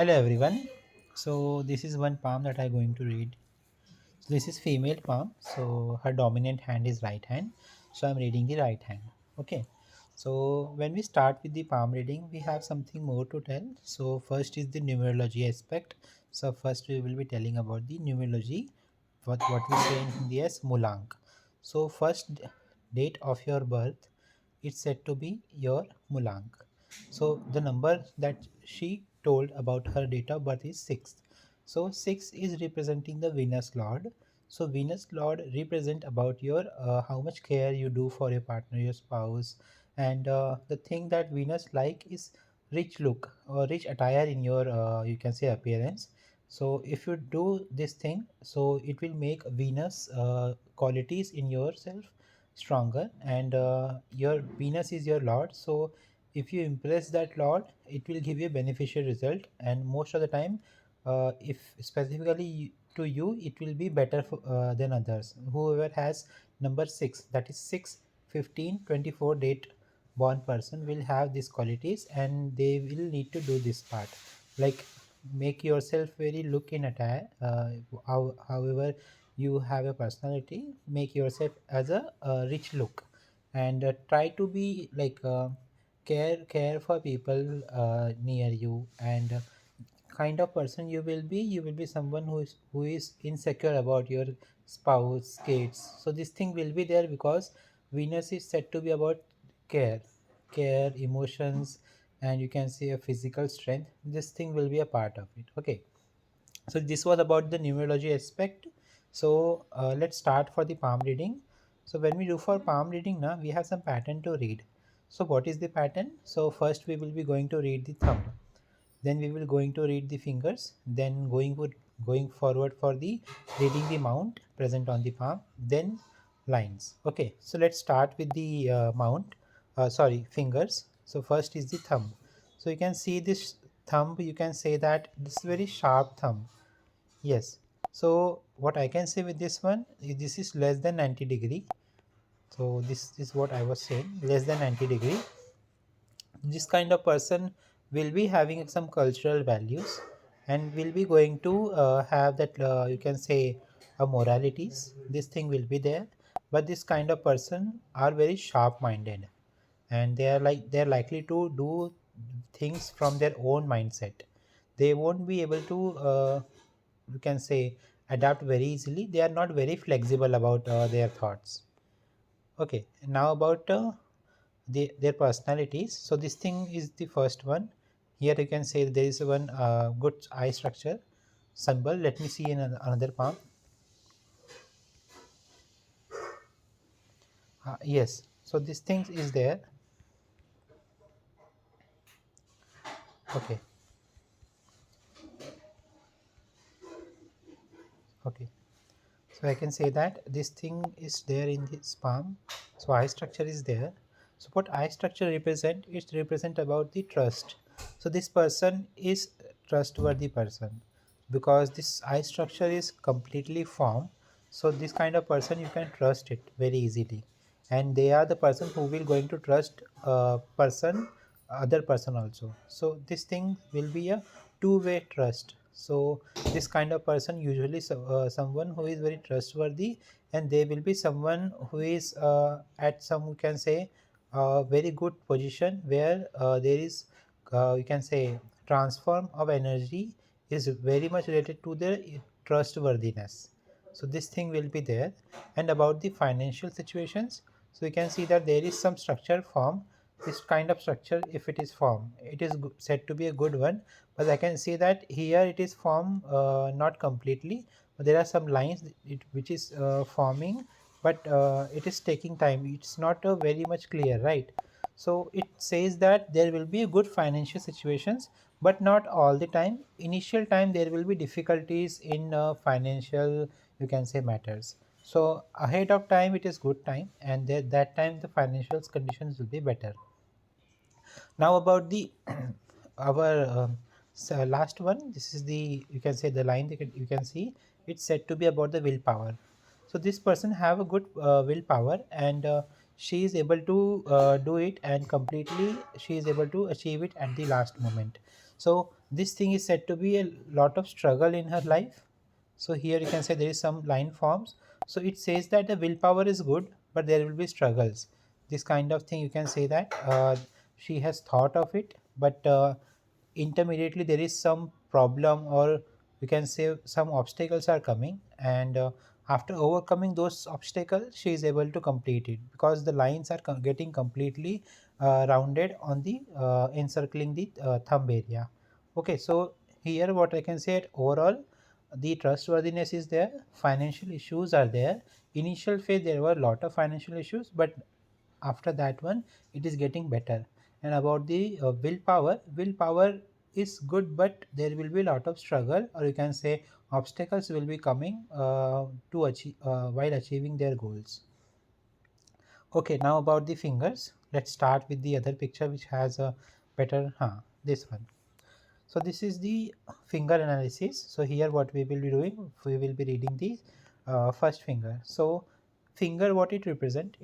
Hello everyone. So this is one palm that I'm going to read. So this is female palm. So her dominant hand is right hand. So I'm reading the right hand. Okay. So when we start with the palm reading, we have something more to tell. So first is the numerology aspect. So first we will be telling about the numerology, what we say in Hindi as Mulank. So date of your birth, it's said to be your Mulank. So the number that she told about her date of birth is 6. So 6 is representing the Venus Lord. So Venus Lord represent about your how much care you do for your partner, your spouse, and the thing that Venus like is rich look or rich attire in your you can say appearance. So if you do this thing, so it will make Venus qualities in yourself stronger, and your Venus is your Lord. So if you impress that Lord, it will give you a beneficial result, and most of the time if specifically to you, it will be better than others. Whoever has number 6, that is 6, 15, 24 date born person will have these qualities, and they will need to do this part, like make yourself very look in attire. However you have a personality, make yourself as a rich look, and try to be like care for people near you, and kind of person you will be someone who is insecure about your spouse, kids. So this thing will be there because Venus is said to be about care, emotions, and you can say a physical strength. This thing will be a part of it. Okay, so this was about the numerology aspect. So let's start for the palm reading. So when we do for palm reading now, we have some pattern to read. So what is the pattern? So first we will be going to read the thumb, then we will going to read the fingers, then going forward for the reading the mount present on the palm, then lines. Okay, so let's start with the fingers. So first is the thumb. So you can see this thumb, you can say that this is very sharp thumb. Yes. So what I can say with this one is this is less than 90 degree. So this is what I was saying, less than 90 degree. This kind of person will be having some cultural values, and will be going to have that you can say moralities. This thing will be there, but this kind of person are very sharp minded, and they're likely to do things from their own mindset. They won't be able to you can say adapt very easily. They are not very flexible about their thoughts. Okay, now about their personalities. So this thing is the first one. Here you can say there is one good eye structure symbol. Let me see in another palm. Yes, so this thing is there. Okay, okay, so I can say that this thing is there in this palm. So eye structure is there. So what eye structure represent, it represent about the trust. So this person is trustworthy person because this eye structure is completely formed. So this kind of person you can trust it very easily, and they are the person who will going to trust person, other person also. So this thing will be a two-way trust. So this kind of person usually someone who is very trustworthy, and they will be someone who is at some, you can say, very good position where there is you can say transform of energy is very much related to their trustworthiness. So this thing will be there. And about the financial situations, so you can see that there is some structure form. This kind of structure, if it is formed, it is said to be a good one. But I can see that here it is formed not completely. There are some lines which is forming, but it is taking time. It's not very much clear, right? So it says that there will be a good financial situations, but not all the time. Initial time there will be difficulties in financial, you can say, matters. So ahead of time it is good time, and that time the financial conditions will be better. Now about the our last one. This is the, you can say, the line that you can see. It's said to be about the willpower. So this person have a good willpower, and she is able to do it, and completely she is able to achieve it at the last moment. So this thing is said to be a lot of struggle in her life. So here you can say there is some line forms. So it says that the willpower is good, but there will be struggles. This kind of thing you can say that she has thought of it, but intermediately there is some problem, or you can say some obstacles are coming, and after overcoming those obstacles she is able to complete it, because the lines are getting completely rounded on the encircling the thumb area. Okay, so here what I can say, overall the trustworthiness is there, financial issues are there. Initial phase there were a lot of financial issues, but after that one it is getting better. And about the willpower is good, but there will be a lot of struggle, or you can say obstacles will be coming to achieve while achieving their goals. Okay, now about the fingers, let's start with the other picture which has a better this one. So this is the finger analysis. So here what we will be doing, we will be reading the first finger. So finger, what it represent,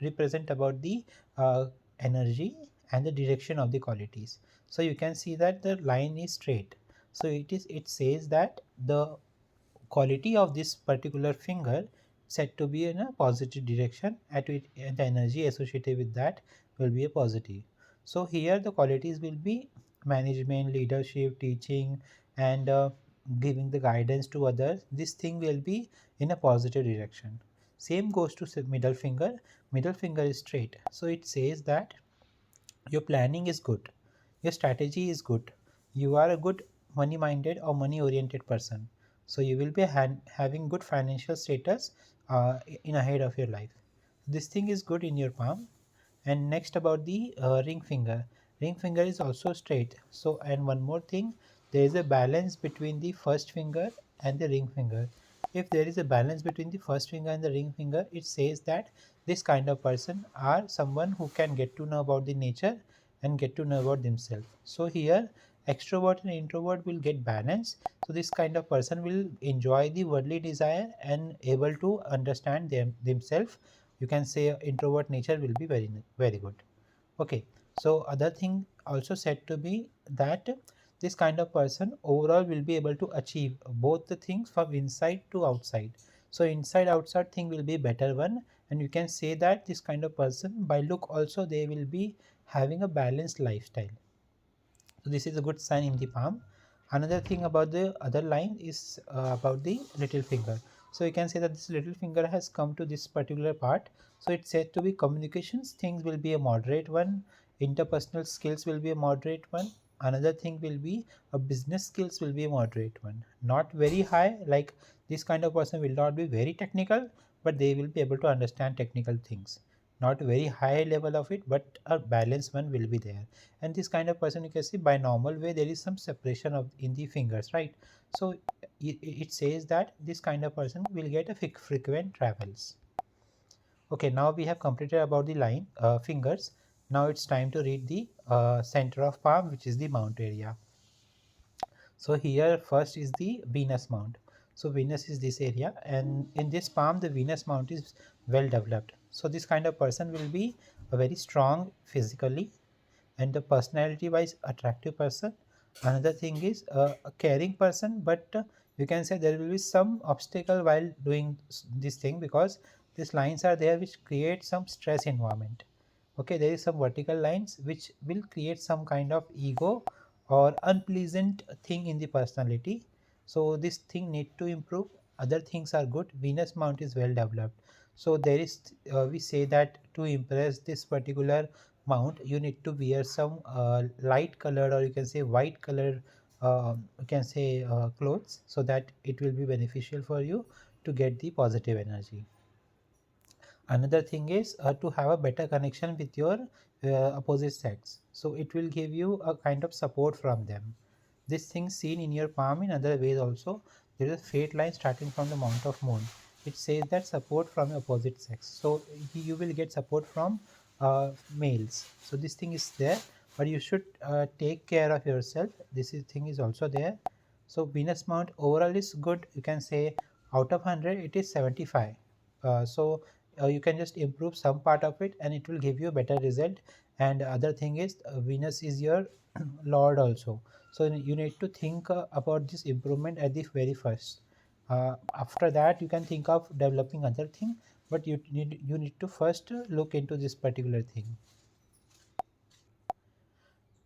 represent about the uh, energy and the direction of the qualities. So you can see that the line is straight. So it says that the quality of this particular finger said to be in a positive direction, and the energy associated with that will be a positive. So here the qualities will be management, leadership, teaching, and giving the guidance to others. This thing will be in a positive direction. Same goes to middle finger. Middle finger is straight, so it says that your planning is good, your strategy is good, you are a good money minded or money oriented person. So you will be having good financial status in ahead of your life. This thing is good in your palm. And next about the ring finger is also straight. So, and one more thing, there is a balance between the first finger and the ring finger. If there is a balance between the first finger and the ring finger, it says that this kind of person are someone who can get to know about the nature and get to know about themselves. So here extrovert and introvert will get balance. So this kind of person will enjoy the worldly desire and able to understand themselves. You can say introvert nature will be very good. Okay, so other thing also said to be that this kind of person overall will be able to achieve both the things from inside to outside. So inside outside thing will be better one, and you can say that this kind of person by look also they will be having a balanced lifestyle. So this is a good sign in the palm. Another thing about the other line is about the little finger. So you can say that this little finger has come to this particular part. So it's said to be communications things will be a moderate one, interpersonal skills will be a moderate one. Another thing will be a business skills will be a moderate one. Not very high, like this kind of person will not be very technical, but they will be able to understand technical things. Not very high level of it, but a balanced one will be there. And this kind of person, you can see by normal way there is some separation of in the fingers, right? So it says that this kind of person will get a frequent travels. Okay, now we have completed about the line fingers. Now it's time to read the center of palm, which is the mount area. So here first is the Venus mount. So Venus is this area, and in this palm the Venus mount is well developed. So this kind of person will be a very strong physically, and the personality wise attractive person. Another thing is a caring person, but you can say there will be some obstacle while doing this thing, because these lines are there which create some stress environment. Okay, there is some vertical lines which will create some kind of ego or unpleasant thing in the personality. So this thing need to improve. Other things are good. Venus mount is well developed. So there is we say that to impress this particular mount you need to wear some light colored, or you can say white colored, you can say clothes, so that it will be beneficial for you to get the positive energy. Another thing is to have a better connection with your opposite sex, so it will give you a kind of support from them. This thing seen in your palm in other ways also. There is a fate line starting from the mount of moon. It says that support from opposite sex, so you will get support from males. So this thing is there, but you should take care of yourself. Thing is also there. So Venus mount overall is good. You can say out of 100 it is 75. So you can just improve some part of it and it will give you a better result. And other thing is Venus is your lord also, so you need to think about this improvement at the very first. After that you can think of developing other thing, but you need to first look into this particular thing.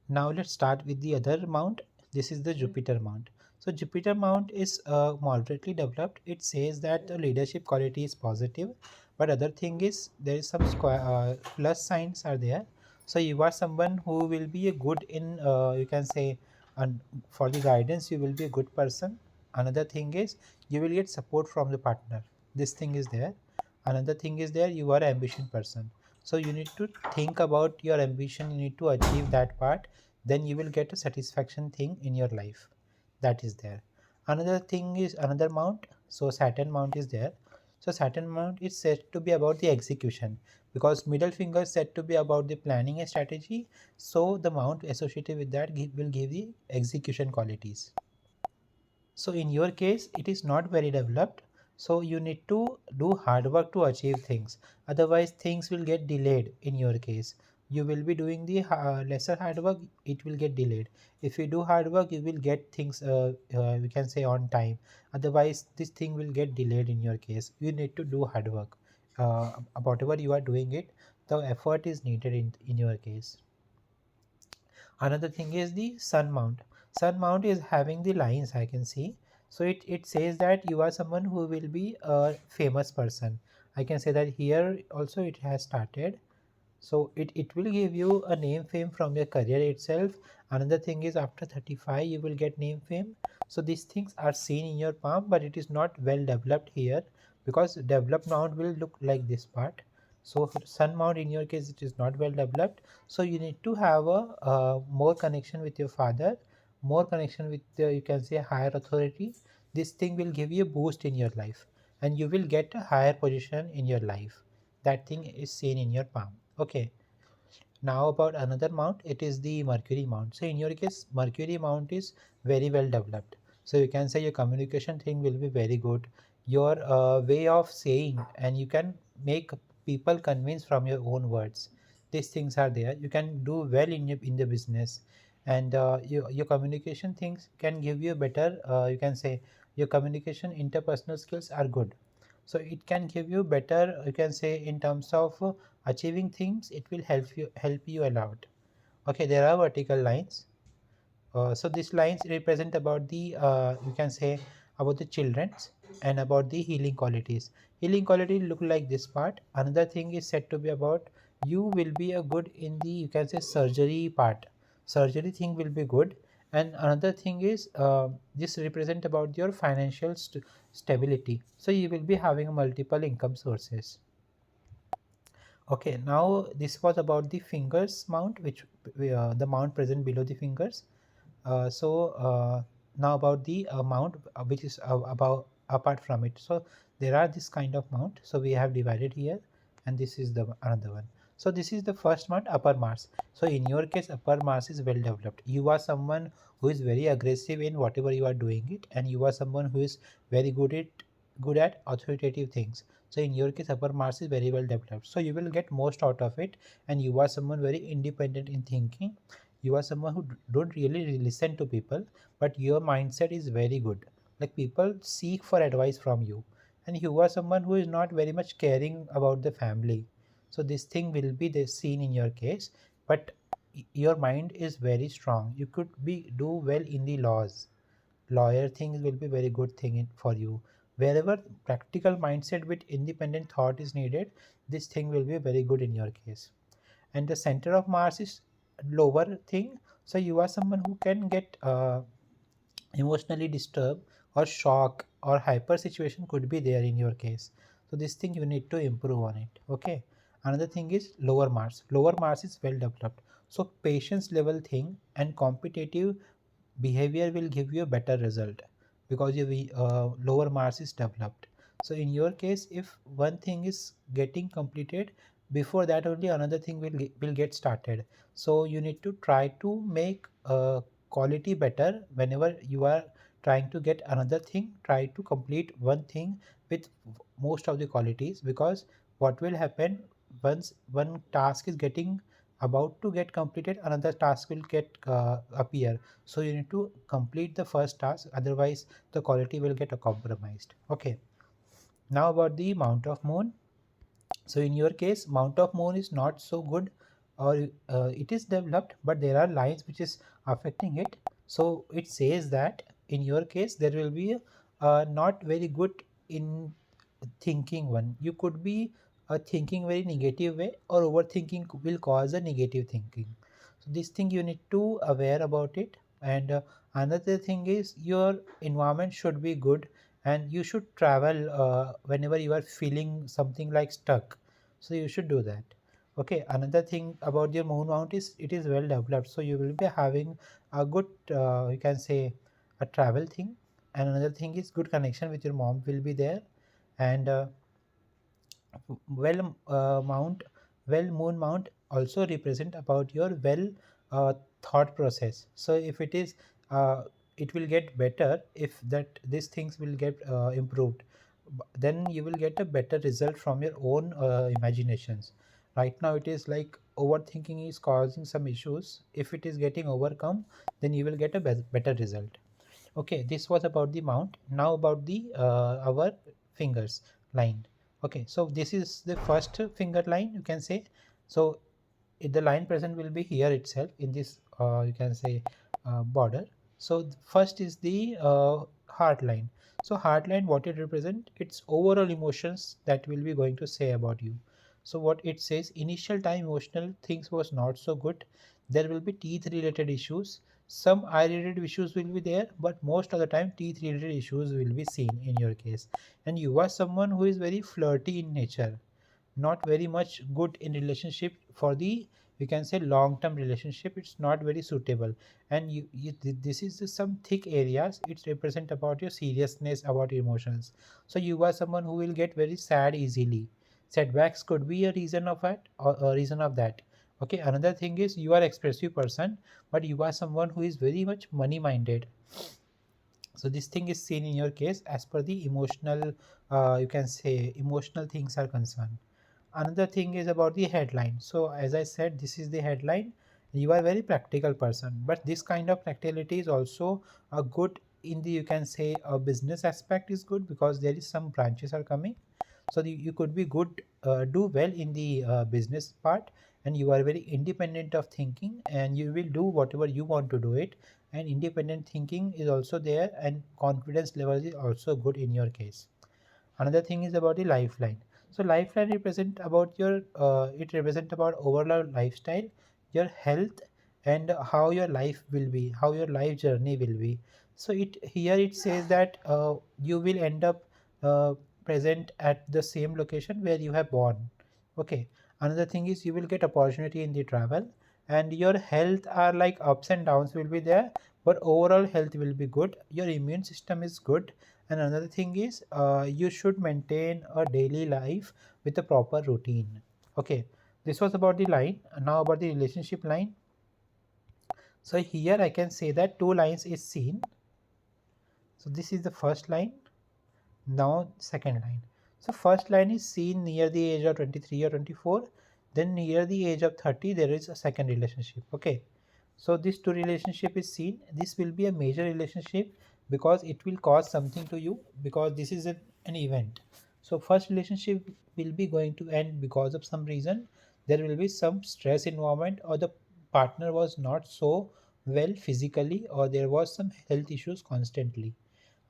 Now let's start with the other mount. This is the Jupiter mount. So Jupiter mount is moderately developed. It says that the leadership quality is positive, but other thing is there is some plus signs are there. So you are someone who will be a good in you can say, and for the guidance you will be a good person. Another thing is you will get support from the partner. This thing is there. Another thing is there, you are an ambition person, so you need to think about your ambition, you need to achieve that part, then you will get a satisfaction thing in your life. That is there. Another thing is another mount. So Saturn mount is there. So Saturn mount is said to be about the execution, because middle finger is said to be about the planning and strategy. So the mount associated with that will give the execution qualities. So in your case, it is not very developed. So you need to do hard work to achieve things. Otherwise, things will get delayed in your case. You will be doing the lesser hard work, it will get delayed. If you do hard work, you will get things, we can say, on time. Otherwise, this thing will get delayed in your case. You need to do hard work. Whatever you are doing it, the effort is needed in your case. Another thing is the sun mount. Sun mount is having the lines I can see. So it says that you are someone who will be a famous person. I can say that here also it has started. So it will give you a name fame from your career itself. Another thing is after 35 you will get name fame. So these things are seen in your palm, but it is not well developed here, because developed mount will look like this part. So for sun mount in your case it is not well developed. So you need to have a more connection with your father, more connection with you can say higher authority. This thing will give you a boost in your life, and you will get a higher position in your life. That thing is seen in your palm. Okay. Now about another mount, it is the Mercury mount. So in your case, Mercury mount is very well developed. So you can say your communication thing will be very good. Your way of saying, and you can make people convince from your own words. These things are there. You can do well in the business, and your communication things can give you better. You can say your communication interpersonal skills are good, so it can give you better, you can say, in terms of achieving things, it will help you a lot. Okay, there are vertical lines. So these lines represent about the you can say about the children's and about the healing qualities. Healing quality look like this part. Another thing is said to be about you will be a good in the, you can say, surgery part. Surgery thing will be good. And another thing is this represent about your financial stability. So you will be having multiple income sources. Okay, now this was about the fingers mount, which the mount present below the fingers. Now about the mount which is about apart from it. So there are this kind of mount. So we have divided here, and this is the another one. So this is the first mount, upper Mars. So in your case, upper Mars is well developed. You are someone who is very aggressive in whatever you are doing it, and you are someone who is very good at authoritative things. So in your case, upper Mars is very well developed. So you will get most out of it, and you are someone very independent in thinking. You are someone who don't really listen to people, but your mindset is very good. Like people seek for advice from you, and you are someone who is not very much caring about the family. So this thing will be the seen in your case, but your mind is very strong. You could be do well in the laws. Lawyer things will be very good thing for you. Wherever practical mindset with independent thought is needed, this thing will be very good in your case. And the center of Mars is lower thing. So you are someone who can get emotionally disturbed or shock or hyper situation could be there in your case. So this thing you need to improve on it. Okay. Another thing is lower Mars. Lower Mars is well developed. So patience level thing and competitive behavior will give you a better result, because your lower Mars is developed. So in your case, if one thing is getting completed, before that only another thing will get started. So you need to try to make quality better. Whenever you are trying to get another thing, try to complete one thing with most of the qualities, because what will happen once one task is getting about to get completed, another task will get appear. So you need to complete the first task, otherwise the quality will get compromised. Okay, now about the mount of moon. So in your case, mount of moon is not so good, or it is developed, but there are lines which is affecting it. So it says that in your case there will be not very good in thinking one. You could be thinking very negative way, or overthinking will cause a negative thinking. So this thing you need to aware about it. And another thing is your environment should be good, and you should travel whenever you are feeling something like stuck. So you should do that. Okay, another thing about your moon mount is it is well developed, so you will be having a good you can say a travel thing. And another thing is good connection with your mom will be there. And well mount well moon mount also represent about your well uh, thought process. So if it is it will get better if that these things will get improved. Then you will get a better result from your own imaginations. Right now it is like overthinking is causing some issues. If it is getting overcome, then you will get a better result. Okay, this was about the mount. Now about the our fingers line. Okay, so this is the first finger line, you can say. So the line present will be here itself in this you can say border. So first is the heart line. So heart line, what it represent, it's overall emotions that will be going to say about you. So what it says, initial time emotional things was not so good. There will be teeth related issues, some eye related issues will be there, but most of the time teeth related issues will be seen in your case. And you are someone who is very flirty in nature, not very much good in relationship for the, you can say, long term relationship. It's not very suitable. And this is the some thick areas, it's represent about your seriousness about emotions. So you are someone who will get very sad easily. Setbacks could be a reason of it, or a reason of that. Okay, another thing is you are expressive person, but you are someone who is very much money minded. So this thing is seen in your case as per the emotional you can say emotional things are concerned. Another thing is about the headline. So as I said, this is the headline. You are a very practical person, but this kind of practicality is also a good in the, you can say, a business aspect is good because there is some branches are coming. So you could be good, do well in the business part, and you are very independent of thinking, and you will do whatever you want to do it. And independent thinking is also there, and confidence level is also good in your case. Another thing is about the lifeline. So lifeline represent about your it represent about overall lifestyle, your health, and how your life will be, how your life journey will be. So it here it says that you will end up uh, present at the same location where you have born. Okay, another thing is you will get opportunity in the travel, and your health are like ups and downs will be there, but overall health will be good, your immune system is good. And another thing is you should maintain a daily life with a proper routine. Okay, this was about the line. Now about the relationship line. So here I can say that two lines is seen. So this is the first line. Now second line. So first line is seen near the age of 23 or 24. Then near the age of 30 there is a second relationship. Okay, so this two relationship is seen. This will be a major relationship because it will cause something to you, because this is an event. So first relationship will be going to end because of some reason. There will be some stress environment, or the partner was not so well physically, or there was some health issues constantly.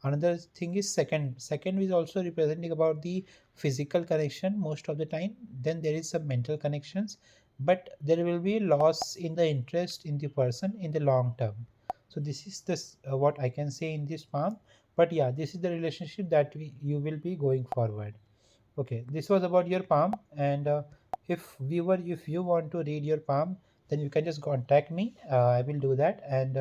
Another thing is second is also representing about the physical connection most of the time. Then there is some mental connections, but there will be loss in the interest in the person in the long term. So this is this what I can say in this palm. But yeah, this is the relationship that you will be going forward. Okay, this was about your palm. And if you want to read your palm, then you can just contact me. I will do that. And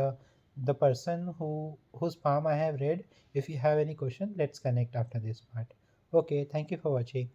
the person whose palm I have read, if you have any question, let's connect after this part. Okay, thank you for watching.